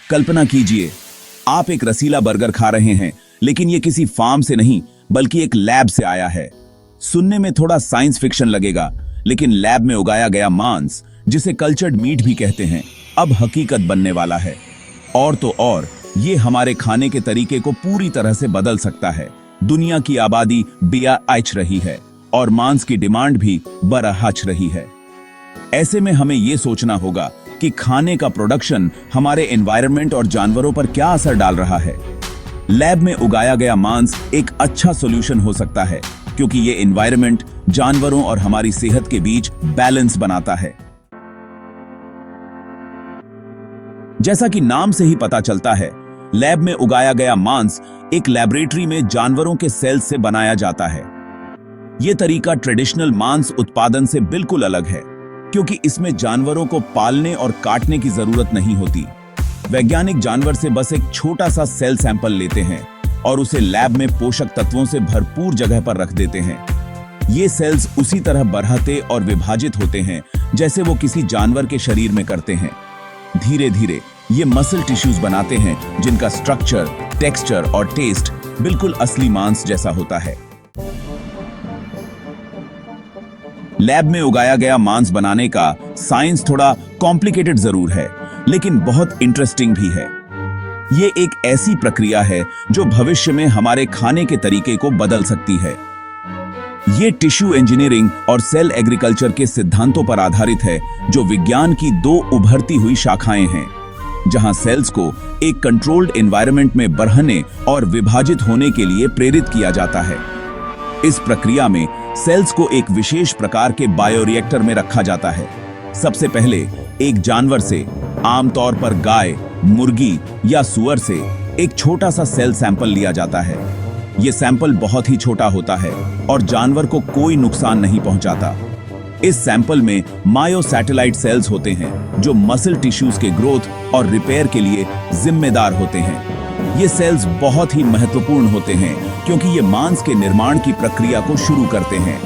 कल्पना कीजिए, आप एक रसीला बर्गर खा रहे हैं, लेकिन ये किसी फार्म से नहीं बल्कि एक लैब से आया है। सुनने में थोड़ा साइंस फिक्शन लगेगा, लेकिन लैब में उगाया गया मांस, जिसे कल्चर्ड मीट भी कहते हैं, अब हकीकत बनने वाला है। और तो और, ये हमारे खाने के तरीके को पूरी तरह से बदल सकता है। दुनिया की आबादी बढ़ रही है और मांस की डिमांड भी बढ़ रही है। ऐसे में हमें यह सोचना होगा कि खाने का प्रोडक्शन हमारे एनवायरनमेंट और जानवरों पर क्या असर डाल रहा है। लैब में उगाया गया मांस एक अच्छा सॉल्यूशन हो सकता है, क्योंकि ये एनवायरनमेंट, जानवरों और हमारी सेहत के बीच बैलेंस बनाता है। जैसा कि नाम से ही पता चलता है, लैब में उगाया गया मांस एक लैबोरेटरी में जानवरों के सेल्स से बनाया जाता है। यह तरीका ट्रेडिशनल मांस उत्पादन से बिल्कुल अलग है, क्योंकि इसमें जानवरों को पालने और काटने की जरूरत नहीं होती। वैज्ञानिक जानवर से बस एक छोटा सा सेल सैंपल लेते हैं और उसे लैब में पोषक तत्वों से भरपूर जगह पर रख देते हैं। ये सेल्स उसी तरह बढ़ते और विभाजित होते हैं जैसे वो किसी जानवर के शरीर में करते हैं। धीरे धीरे ये मसल टिश्यूज बनाते हैं, जिनका स्ट्रक्चर, टेक्सचर और टेस्ट बिल्कुल असली मांस जैसा होता है। लैब में उगाया गया मांस बनाने का साइंस थोड़ा कॉम्प्लिकेटेड जरूर है, लेकिन बहुत इंटरेस्टिंग भी है। ये एक ऐसी प्रक्रिया है जो भविष्य में हमारे खाने के तरीके को बदल सकती है। ये टिश्यू इंजीनियरिंग और सेल एग्रीकल्चर के सिद्धांतों पर आधारित है, जो विज्ञान की दो उभरती हुई शाखाएं हैं, जहां सेल्स को एक कंट्रोल्ड एनवायरनमेंट में बढ़ने और विभाजित होने के लिए प्रेरित किया जाता है। इस प्रक्रिया में सेल्स को एक विशेष प्रकार के बायोरिएक्टर में रखा जाता है। सबसे पहले एक जानवर से, आमतौर पर गाय, मुर्गी या सुअर से, एक छोटा सा सेल सैंपल लिया जाता है। यह सैंपल बहुत ही छोटा होता है और जानवर को कोई नुकसान नहीं पहुंचाता। इस सैंपल में मायोसैटेलाइट सेल्स होते हैं, जो मसल टिश्यूज के ग्रोथ और रिपेयर के लिए जिम्मेदार होते हैं। ये सेल्स बहुत ही महत्वपूर्ण होते हैं, क्योंकि ये मांस के निर्माण की प्रक्रिया को शुरू करते हैं।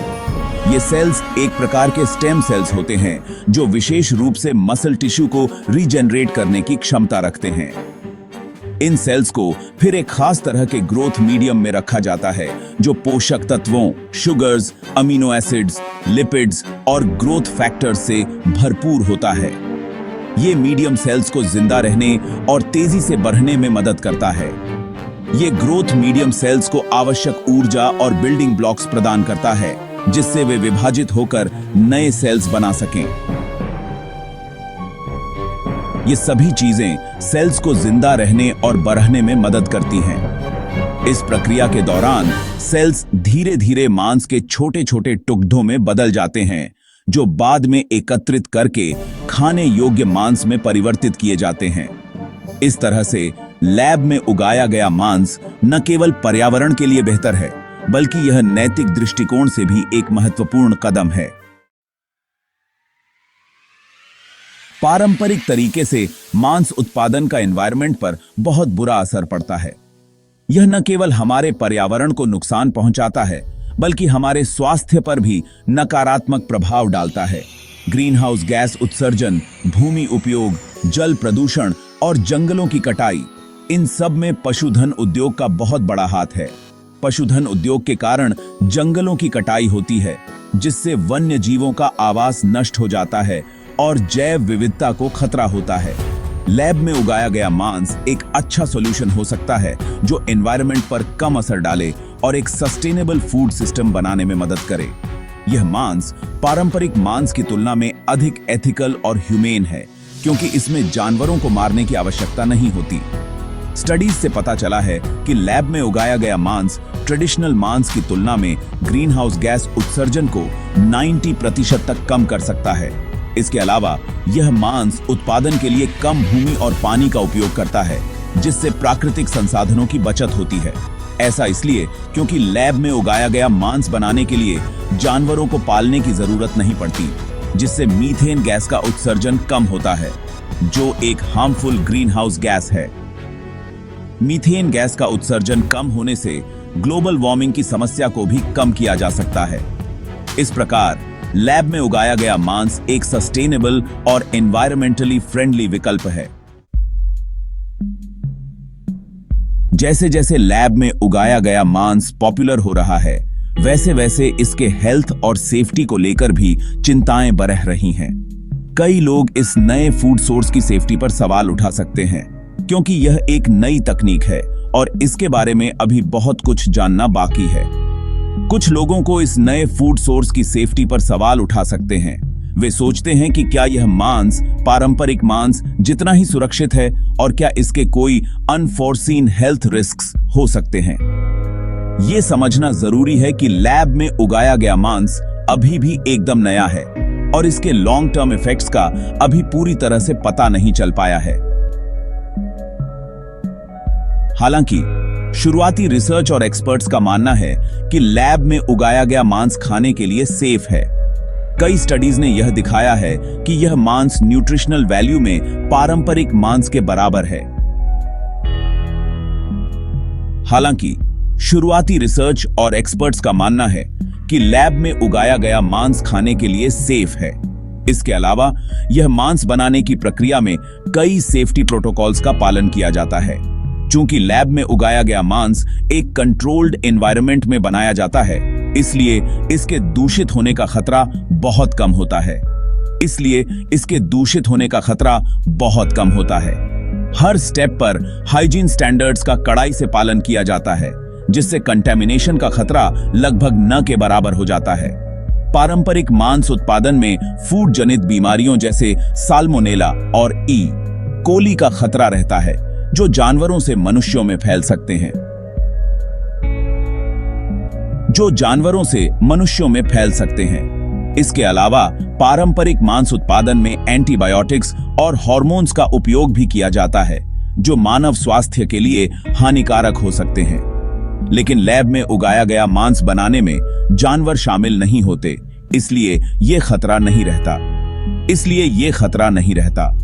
ये सेल्स एक प्रकार के स्टेम सेल्स होते हैं, जो विशेष रूप से मसल टिश्यू को रीजनरेट करने की क्षमता रखते हैं। इन सेल्स को फिर एक खास तरह के ग्रोथ मीडियम में रखा जाता है, जो पोषक तत्वों, शुगर्स, अमीनो एसिड्स, लिपिड्स और ग्रोथ फैक्टर्स से भरपूर होता है। ये मीडियम सेल्स को जिंदा रहने और तेजी से बढ़ने में मदद करता है। ये ग्रोथ मीडियम सेल्स को आवश्यक ऊर्जा और बिल्डिंग ब्लॉक्स प्रदान करता है, जिससे वे विभाजित होकर नए सेल्स बना सकें। ये सभी चीजें सेल्स को जिंदा रहने और बढ़ने में मदद करती हैं। इस प्रक्रिया के दौरान सेल्स धीरे धीरे मांस के छोटे छोटे टुकड़ों में बदल जाते हैं, जो बाद में एकत्रित करके खाने योग्य मांस में परिवर्तित किए जाते हैं। इस तरह से लैब में उगाया गया मांस न केवल पर्यावरण के लिए बेहतर है, बल्कि यह नैतिक दृष्टिकोण से भी एक महत्वपूर्ण कदम है। पारंपरिक तरीके से मांस उत्पादन का एनवायरनमेंट पर बहुत बुरा असर पड़ता है। यह न केवल हमारे पर्यावरण को नुकसान पहुंचाता है, बल्कि हमारे स्वास्थ्य पर भी नकारात्मक प्रभाव डालता है। ग्रीन हाउस गैस उत्सर्जन, भूमि उपयोग, जल प्रदूषण और जंगलों की कटाई, इन सब में पशुधन उद्योग का बहुत बड़ा हाथ है। पशुधन उद्योग के कारण जंगलों की कटाई होती है, जिससे वन्य जीवों का आवास नष्ट हो जाता है और जैव विविधता को खतरा होता है। लैब में उगाया गया मांस एक अच्छा सॉल्यूशन हो सकता है, जो एनवायरनमेंट पर कम असर डाले और एक सस्टेनेबल फूड सिस्टम बनाने में मदद करे। यह मांस पारंपरिक मांस की तुलना में अधिक एथिकल और ह्यूमेन है, क्योंकि इसमें जानवरों को मारने की आवश्यकता नहीं होती। स्टडीज से पता चला है कि लैब में उगाया गया मांस ट्रेडिशनल मांस की तुलना में ग्रीन हाउस गैस उत्सर्जन को 90% तक कम कर सकता है। इसके अलावा यह मांस उत्पादन के लिए कम भूमि और पानी का उपयोग करता है, जिससे प्राकृतिक संसाधनों की बचत होती है। ऐसा इसलिए क्योंकि लैब में उगाया गया मांस बनाने के लिए जानवरों को पालने की जरूरत नहीं पड़ती, जिससे मीथेन गैस का उत्सर्जन कम होता है, जो एक हार्मफुल ग्रीन हाउस गैस है। मीथेन गैस का उत्सर्जन कम होने से ग्लोबल वार्मिंग की समस्या को भी कम किया जा सकता है। इस प्रकार लैब में उगाया गया मांस एक सस्टेनेबल और एनवायरमेंटली फ्रेंडली विकल्प है। जैसे जैसे लैब में उगाया गया मांस पॉपुलर हो रहा है, वैसे वैसे इसके हेल्थ और सेफ्टी को लेकर भी चिंताएं बढ़ रही हैं। कई लोग इस नए फूड सोर्स की सेफ्टी पर सवाल उठा सकते हैं, क्योंकि यह एक नई तकनीक है और इसके बारे में अभी बहुत कुछ जानना बाकी है। कुछ लोगों को इस नए फूड सोर्स की सेफ्टी पर सवाल उठा सकते हैं। वे सोचते हैं कि क्या यह मांस पारंपरिक मांस जितना ही सुरक्षित है और क्या इसके कोई अनफोर्सीन हेल्थ रिस्क्स हो सकते हैं। यह समझना जरूरी है कि लैब में उगाया गया मांस अभी भी एकदम नया है और इसके लॉन्ग टर्म इफेक्ट्स का अभी पूरी तरह से पता नहीं चल पाया है। हालांकि शुरुआती रिसर्च और एक्सपर्ट्स का मानना है कि लैब में उगाया गया मांस खाने के लिए सेफ है। कई स्टडीज ने यह दिखाया है कि यह मांस न्यूट्रिशनल वैल्यू में पारंपरिक मांस के बराबर है। हालांकि शुरुआती रिसर्च और एक्सपर्ट्स का मानना है कि लैब में उगाया गया मांस खाने के लिए सेफ है। इसके अलावा यह मांस बनाने की प्रक्रिया में कई सेफ्टी प्रोटोकॉल्स का पालन किया जाता है। चूंकि लैब में उगाया गया मांस एक कंट्रोल्ड एनवायरनमेंट में बनाया जाता है, इसलिए इसके दूषित होने का खतरा बहुत कम होता है। हर स्टेप पर हाइजीन स्टैंडर्ड्स का कड़ाई से पालन किया जाता है, जिससे कंटेमिनेशन का खतरा लगभग न के बराबर हो जाता है। पारंपरिक मांस उत्पादन में फूड जनित बीमारियों जैसे साल्मोनेला और ई. कोली का खतरा रहता है, जो जानवरों से मनुष्यों में फैल सकते हैं। इसके अलावा पारंपरिक मांस उत्पादन में एंटीबायोटिक्स और हार्मोन्स का उपयोग भी किया जाता है, जो मानव स्वास्थ्य के लिए हानिकारक हो सकते हैं। लेकिन लैब में उगाया गया मांस बनाने में जानवर शामिल नहीं होते, इसलिए ये खतरा नहीं रहता।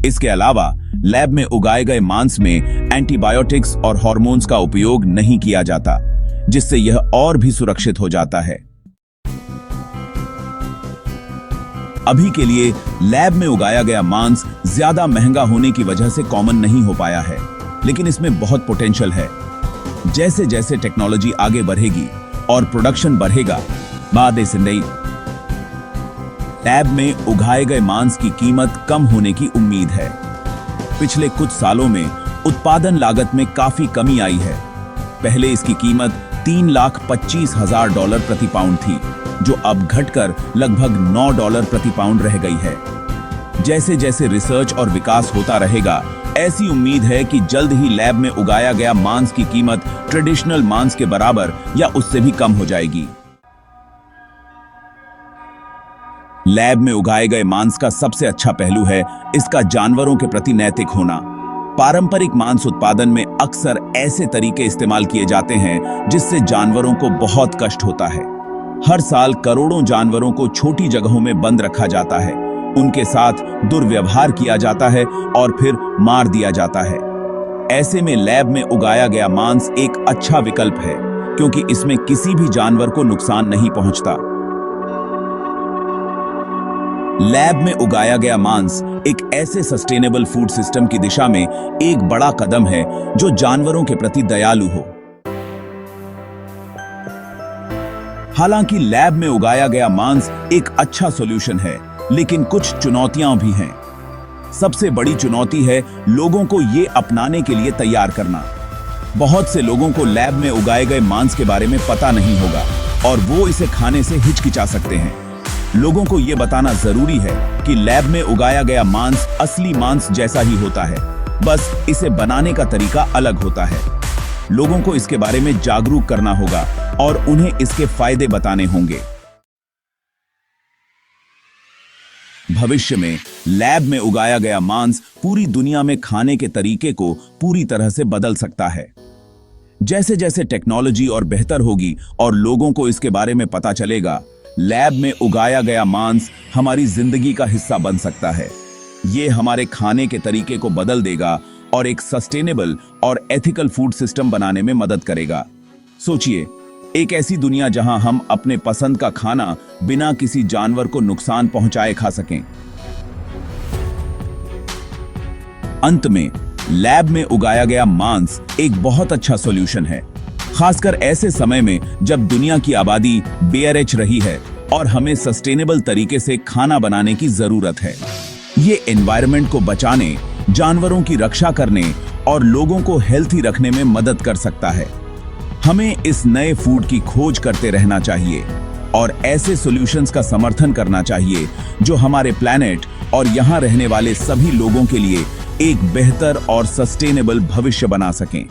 इसके अलावा लैब में उगाए गए मांस में एंटीबायोटिक्स और हार्मोन्स का उपयोग नहीं किया जाता, जिससे यह और भी सुरक्षित हो जाता है। अभी के लिए लैब में उगाया गया मांस ज्यादा महंगा होने की वजह से कॉमन नहीं हो पाया है, लेकिन इसमें बहुत पोटेंशियल है। जैसे जैसे टेक्नोलॉजी आगे बढ़ेगी और प्रोडक्शन बढ़ेगा, लैब में उगाए गए मांस की कीमत कम होने की उम्मीद है। पिछले कुछ सालों में उत्पादन लागत में काफी कमी आई है। पहले इसकी कीमत $3,25,000 प्रति पाउंड थी, जो अब घटकर लगभग $9 प्रति पाउंड रह गई है। जैसे जैसे रिसर्च और विकास होता रहेगा, ऐसी उम्मीद है कि जल्द ही लैब में उगाया गया मांस की कीमत ट्रेडिशनल मांस के बराबर या उससे भी कम हो जाएगी। लैब में उगाए गए मांस का सबसे अच्छा पहलू है इसका जानवरों के प्रति नैतिक होना। पारंपरिक मांस उत्पादन में अक्सर ऐसे तरीके इस्तेमाल किए जाते हैं जिससे जानवरों को बहुत कष्ट होता है। हर साल करोड़ों जानवरों को छोटी जगहों में बंद रखा जाता है, उनके साथ दुर्व्यवहार किया जाता है और फिर मार दिया जाता है। ऐसे में लैब में उगाया गया मांस एक अच्छा विकल्प है, क्योंकि इसमें किसी भी जानवर को नुकसान नहीं पहुंचता। लैब में उगाया गया मांस एक ऐसे सस्टेनेबल फूड सिस्टम की दिशा में एक बड़ा कदम है जो जानवरों के प्रति दयालु हो। हालांकि लैब में उगाया गया मांस एक अच्छा सॉल्यूशन है, लेकिन कुछ चुनौतियां भी हैं। सबसे बड़ी चुनौती है लोगों को ये अपनाने के लिए तैयार करना। बहुत से लोगों को लैब में उगाए गए मांस के बारे में पता नहीं होगा और वो इसे खाने से हिचकिचा सकते हैं। लोगों को यह बताना जरूरी है कि लैब में उगाया गया मांस असली मांस जैसा ही होता है, बस इसे बनाने का तरीका अलग होता है। लोगों को इसके बारे में जागरूक करना होगा और उन्हें इसके फायदे बताने होंगे। भविष्य में लैब में उगाया गया मांस पूरी दुनिया में खाने के तरीके को पूरी तरह से बदल सकता है। जैसे जैसे टेक्नोलॉजी और बेहतर होगी और लोगों को इसके बारे में पता चलेगा, लैब में उगाया गया मांस हमारी जिंदगी का हिस्सा बन सकता है। ये हमारे खाने के तरीके को बदल देगा और एक सस्टेनेबल और एथिकल फूड सिस्टम बनाने में मदद करेगा। सोचिए, एक ऐसी दुनिया जहां हम अपने पसंद का खाना बिना किसी जानवर को नुकसान पहुंचाए खा सकें। अंत में लैब में उगाया गया मांस एक बहुत अच्छा सॉल्यूशन है, खासकर ऐसे समय में जब दुनिया की आबादी बेअरच रही है और हमें सस्टेनेबल तरीके से खाना बनाने की जरूरत है। ये एनवायरनमेंट को बचाने, जानवरों की रक्षा करने और लोगों को हेल्थी रखने में मदद कर सकता है। हमें इस नए फूड की खोज करते रहना चाहिए और ऐसे सॉल्यूशंस का समर्थन करना चाहिए जो हमारे प्लैनेट और यहाँ रहने वाले सभी लोगों के लिए एक बेहतर और सस्टेनेबल भविष्य बना सकें।